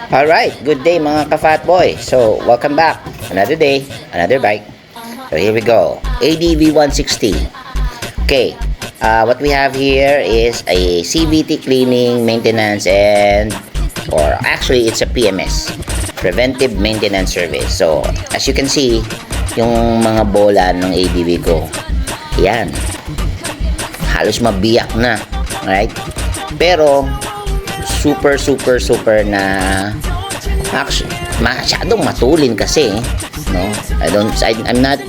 Alright, good day mga ka-fat boy. So, welcome back. Another day, another bike. So, here we go. ADV 160. Okay, what we have here is a CVT cleaning, maintenance, or actually it's a PMS, Preventive Maintenance Service. So, as you can see, yung mga bola ng ADV ko, yan, halos mabiyak na. Alright? Pero, super na actually masyadong matulin kasi, no? I'm not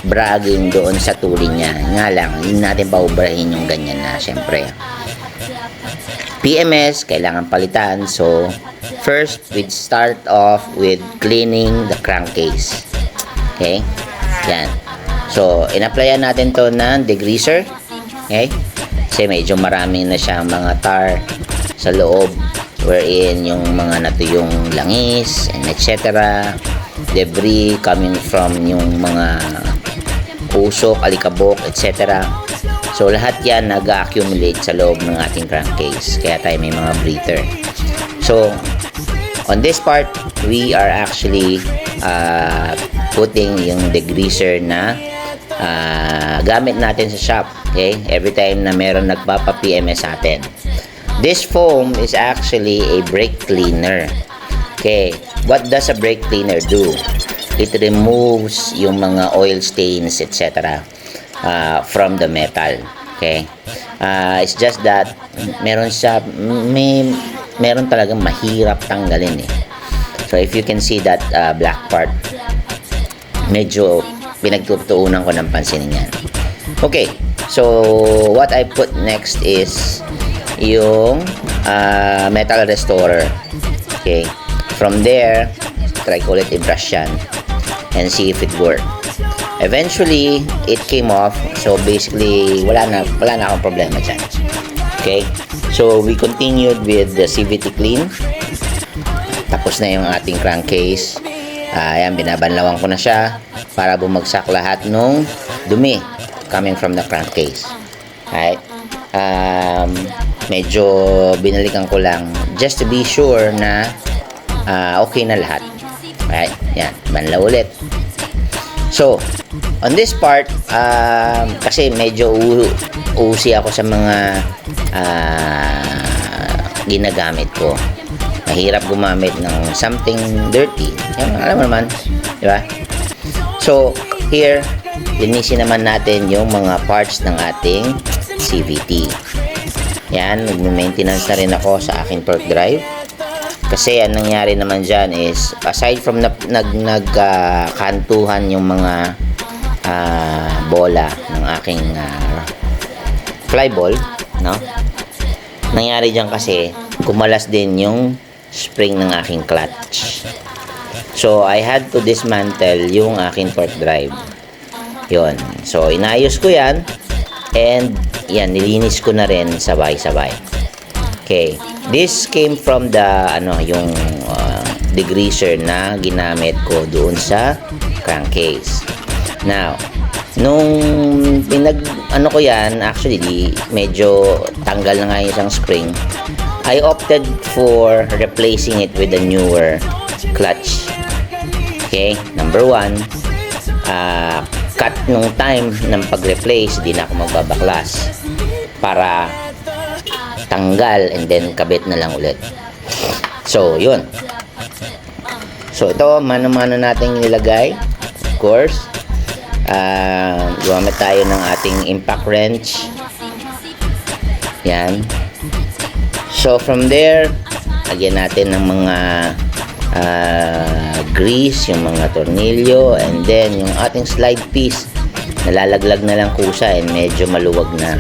bragging doon sa tulin niya, nga lang hindi natin paubrahin yung ganyan na syempre PMS kailangan palitan. So first we'd start off with cleaning the crankcase. Okay, yan. So in-applyan natin to ng degreaser. Okay, kasi medyo marami na siyang mga tar sa loob, wherein yung mga natuyong langis and etc, debris coming from yung mga usok, alikabok, etc. So lahat yan nag-accumulate sa loob ng ating crankcase, kaya tayo may mga breather. So on this part we are actually putting yung degreaser na gamit natin sa shop. Okay, every time na meron nagpapa-PMS sa atin. This foam is actually a brake cleaner. Okay, what does a brake cleaner do? It removes yung mga oil stains, etc. From the metal. Okay, it's just that meron talagang mahirap tanggalin eh. So if you can see that black part, medyo pinagtutuunan ko ng pansinin yan. Okay, so what I put next is yung metal restorer. Okay, from there try ko ulit i-brush yan and see if it worked. Eventually it came off, so basically wala na akong problema dyan. Okay, so we continued with the CVT clean. Tapos na yung ating crankcase. Ayan, binabanlawan ko na siya para bumagsak lahat nung dumi coming from the crankcase. Alright, medyo binalikan ko lang just to be sure na okay na lahat. Right, yan, banlaw ulit. So on this part, kasi medyo usi ako sa mga ginagamit ko, mahirap gumamit ng something dirty, yan, alam mo naman, di ba? So here linisin naman natin yung mga parts ng ating CVT. Yan, nag-maintenance na rin ako sa aking torque drive. Kasi ang nangyari naman dyan is, aside from nagkantuhan yung mga bola ng aking flyball, no? Nangyari dyan kasi, kumalas din yung spring ng aking clutch. So, I had to dismantle yung aking torque drive. Yun. So, inayos ko yan. And yan, nilinis ko na rin sabay-sabay. Okay, this came from the yung degreaser na ginamit ko doon sa crankcase. Now, nung ko yan, actually medyo tanggal na nga yung isang spring. I opted for replacing it with a newer clutch. Okay, number one, cut nung time ng pag-replace, di na ako magbabaklas para tanggal and then kabit na lang ulit. So yun, so ito mano-mano nating nilagay. Of course, gumamit tayo ng ating impact wrench. Yan. So from there, lagyan natin ng mga grease, yung mga tornilyo, and then yung ating slide piece, nalalaglag na lang kusa and medyo maluwag na.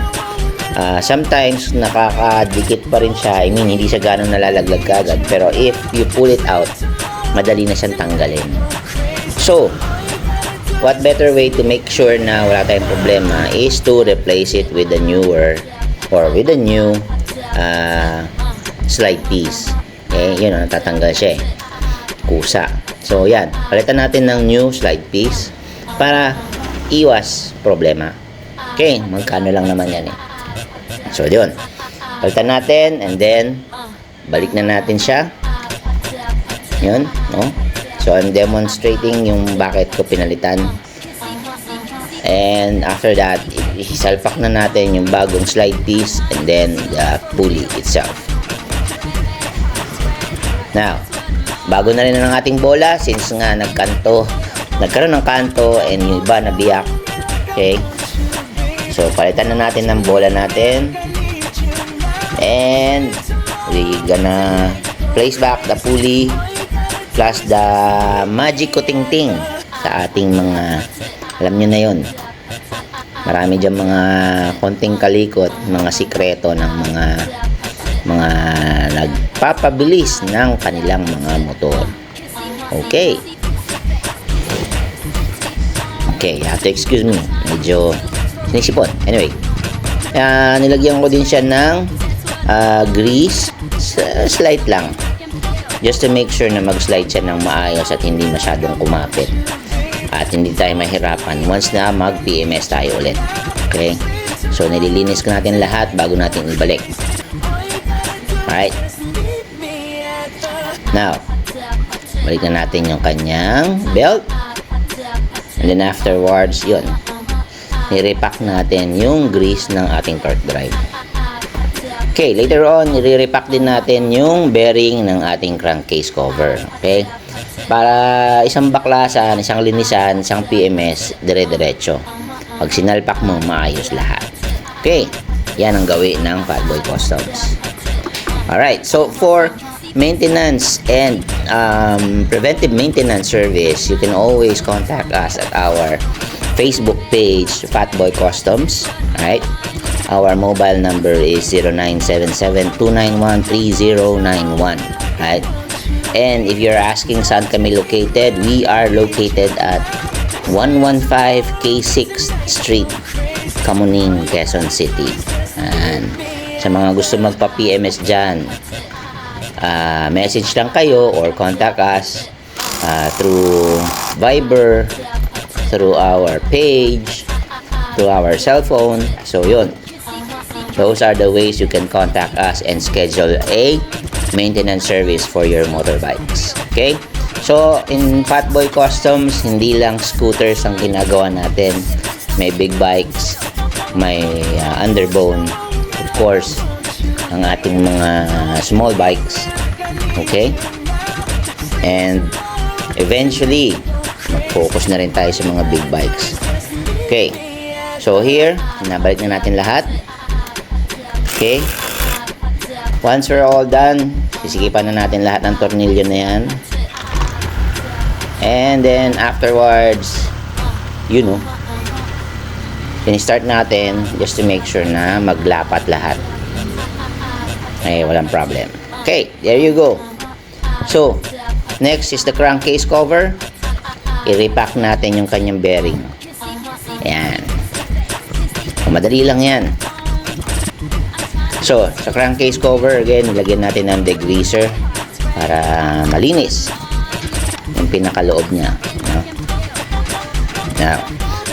Sometimes nakakadikit pa rin siya. I mean, hindi siya ganong nalalaglag agad, pero if you pull it out, madali na siyang tanggalin. So what better way to make sure na wala tayong problema is to replace it with a newer or with a new slide piece. Okay, yun, natatanggal siya eh, kusa. So yan, palitan natin ng new slide piece para iwas problema. Okay, magkano lang naman yan eh. So yun, palitan natin and then balik na natin siya. Yun, no? So, I'm demonstrating yung bakit ko pinalitan. And after that, isalpak na natin yung bagong slide piece and then the pulley itself. Now, bago na rin ang ating bola since nga nagkaroon ng kanto and yung iba nabiyak. Okay? So, palitan na natin ng bola natin. And we gonna place back the pulley plus the magic kuting-ting sa ating mga, alam nyo na yun, marami dyan mga konting kalikot, mga sikreto ng mga nagpapabilis ng kanilang mga motor. Okay, you have to excuse me, medyo sinisipon. Anyway, nilagyan ko din siya ng grease, slight lang, just to make sure na mag-slide siya ng maayos at hindi masyadong kumapit at hindi tayo mahirapan once na mag-PMS tayo ulit. Okay, so nililinis ko natin lahat bago natin ibalik. Alright, now balik na natin yung kanyang belt, and then afterwards, yun, i-repack natin yung grease ng ating torque drive. Okay, later on, i-repack din natin yung bearing ng ating crankcase cover. Okay? Para isang baklasan, isang linisan, isang PMS, dire-diretso. Pag sinalpak mo, maayos lahat. Okay, yan ang gawin ng Fatboy Customs. Alright, so for maintenance and preventive maintenance service, you can always contact us at our Facebook page, Fatboy Customs. Alright? Our mobile number is 0977-291-3091. Right? And if you're asking saan kami located, we are located at 115 K6 Street, Kamuning, Quezon City. And sa mga gusto magpa-PMS dyan, message lang kayo or contact us through Viber, through our page, through our cell phone. So yun, those are the ways you can contact us and schedule a maintenance service for your motorbikes. Okay? So, in Fatboy Customs, hindi lang scooters ang ginagawa natin. May big bikes, may underbone, of course, ang ating mga small bikes. Okay? And eventually, mag-focus na rin tayo sa mga big bikes. Okay. So, here, nabalik na natin lahat. Okay, once we're all done, sisikipan na natin lahat ng tornilyo na yan, and then afterwards, you know, in-start natin just to make sure na maglapat lahat. Okay, walang problem. Okay, there you go. So, next is the crankcase cover. I-repack natin yung kanyang bearing. Ayan, madali lang yan. So, sa crankcase cover, again, nilagyan natin ng degreaser para malinis yung pinakaloob niya. No? Now,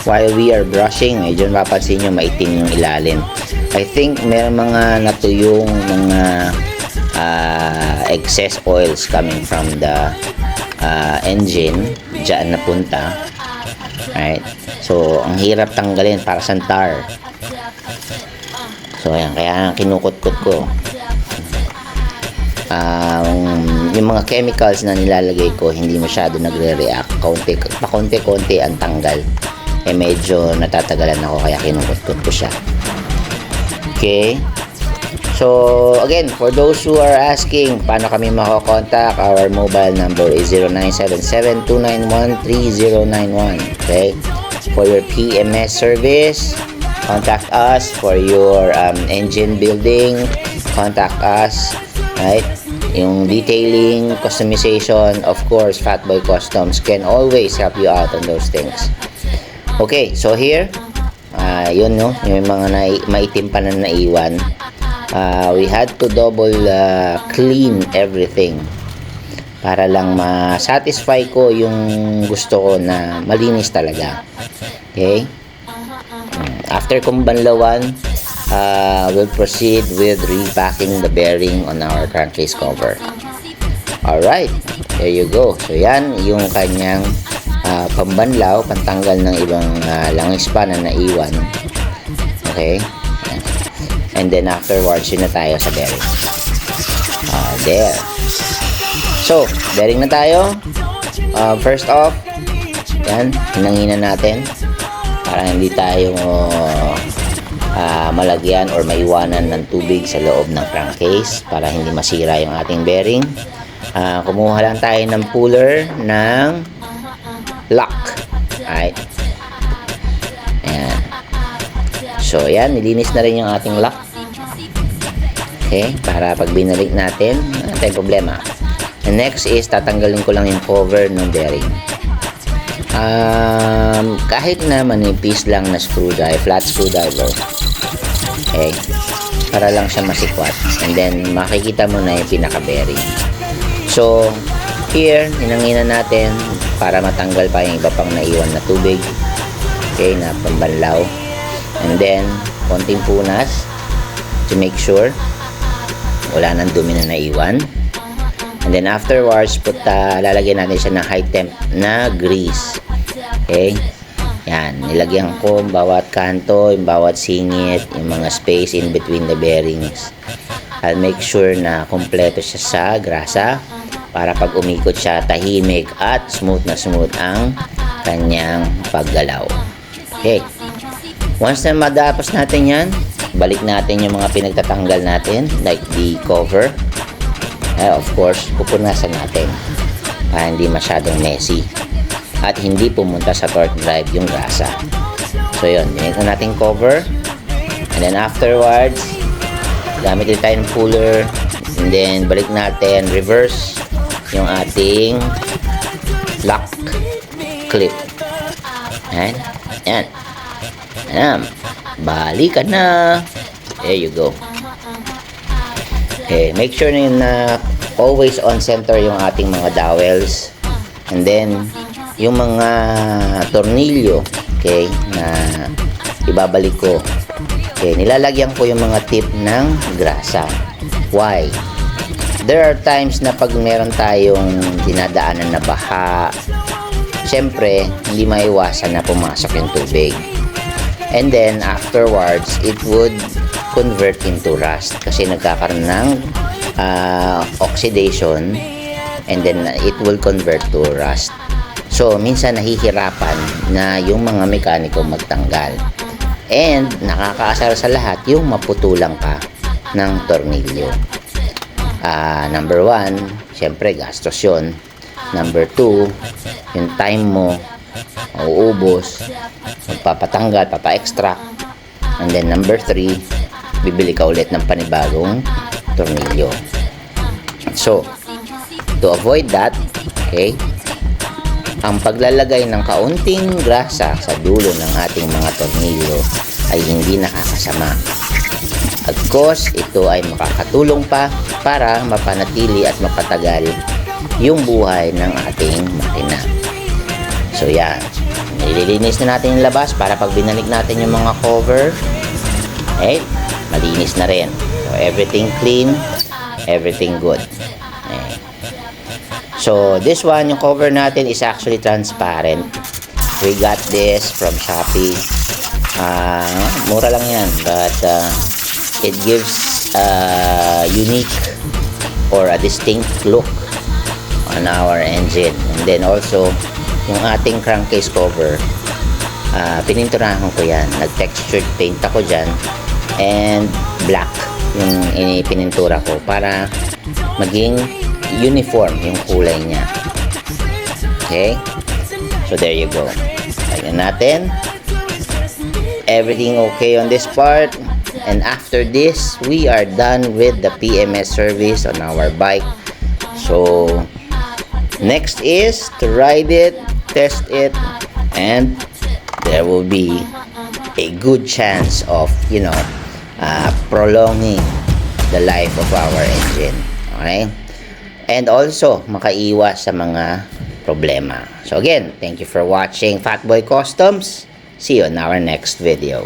while we are brushing, medyo mapapansin nyo maitim yung ilalim. I think may mga natuyong mga excess oils coming from the engine dyan napunta. Right? So, ang hirap tanggalin para sa tar. So, ayan, kaya kinukot-kot ko. Yung mga chemicals na nilalagay ko, hindi masyado nagre-react. Pakonti-konti ang tanggal. Eh, medyo natatagalan ako, kaya kinukot-kot ko siya. Okay? So, again, for those who are asking, paano kami makakontak, our mobile number is 0977-291-3091. Okay? For your PMS service, contact us. For your engine building, contact us. Right? Yung detailing, customization, of course, Fatboy Customs can always help you out on those things. Okay, so here, yun, no, yung mga maitim pa na naiwan. We had to double clean everything para lang ma-satisfy ko yung gusto ko na malinis talaga. Okay? After kong banlawan, we'll proceed with repacking the bearing on our crankcase cover. Alright. There you go. So yan yung kanyang pambanlaw, pantanggal ng ibang langis pa na naiwan. Okay? And then afterwards, yun na tayo sa bearing. There. So, bearing na tayo. First off, yan, hinanginan natin para hindi tayo malagyan or maiwanan ng tubig sa loob ng crankcase para hindi masira yung ating bearing. Kumuha lang tayo ng puller ng lock. Alright. Ayan. So, yan, nilinis na rin yung ating lock. Okay, para pag binalik natin, wala tayong problema. The next is, tatanggalin ko lang yung cover ng bearing. Kahit na manipis lang na screwdriver, flat screwdriver. Okay, para lang siya masikwat. And then, makikita mo na yung pinaka-bearing. So, here, hinanginan natin para matanggal pa yung iba pang naiwan na tubig. Okay, na pambanlaw. And then, konting punas to make sure wala nang dumi na naiwan. And then afterwards, lalagyan natin siya ng high temp na grease. Okay? Yan, nilagyan ko bawat kanto, yung bawat singit, yung mga space in between the bearings. I'll make sure na kompleto siya sa grasa para pag umikot siya, tahimik at smooth na smooth ang kanyang paggalaw. Okay. Once na matapos natin yan, balik natin yung mga pinagtatanggal natin, like the cover. Of course, pupunasan natin para hindi masyadong messy at hindi pumunta sa torque drive yung grasa. So yun, binigyan na natin cover, and then afterwards, gamit din tayo ng puller, and then balik natin, reverse yung ating lock clip. Ayan. Ayan. Ayan. Balikan na. There you go. Okay, make sure na always on center yung ating mga dowels. And then, yung mga tornilyo, okay, na ibabalik ko. Okay, nilalagyan ko yung mga tip ng grasa. Why? There are times na pag meron tayong dinadaanan na baha, syempre, hindi maiwasan na pumasok yung tubig. And then, afterwards, it would convert into rust kasi nagkakaroon ng oxidation, and then it will convert to rust. So, minsan nahihirapan na yung mga mekaniko magtanggal. And, nakakaasar sa lahat yung maputulang ka ng tornilyo. Number 1, syempre, gastos yun. Number 2, yung time mo, mauubos, magpapatanggal, papa-extract. And then number 3, bibili ka ulit ng panibagong tornilyo. So, to avoid that, okay, ang paglalagay ng kaunting grasa sa dulo ng ating mga tornilyo ay hindi nakakasama. Of course, ito ay makakatulong pa para mapanatili at mapatagal yung buhay ng ating makina. So, yan. Nililinis na natin yung labas para pag binalik natin yung mga cover, eh, malinis na rin. So, everything clean, everything good. Eh. So, this one, yung cover natin is actually transparent. We got this from Shopee. Mura lang yan, but it gives a unique or a distinct look on our engine. And then also, yung ating crankcase cover, pininturahan ko yan. Nag-textured paint ako dyan, and black yung pinintura ko para maging uniform yung kulay niya. Okay? So, there you go. Tignan natin. Everything okay on this part. And after this, we are done with the PMS service on our bike. So, next is to ride it, test it, and there will be a good chance of, prolonging the life of our engine. Okay? And also, makaiwas sa mga problema. So again, thank you for watching Fatboy Customs. See you in our next video.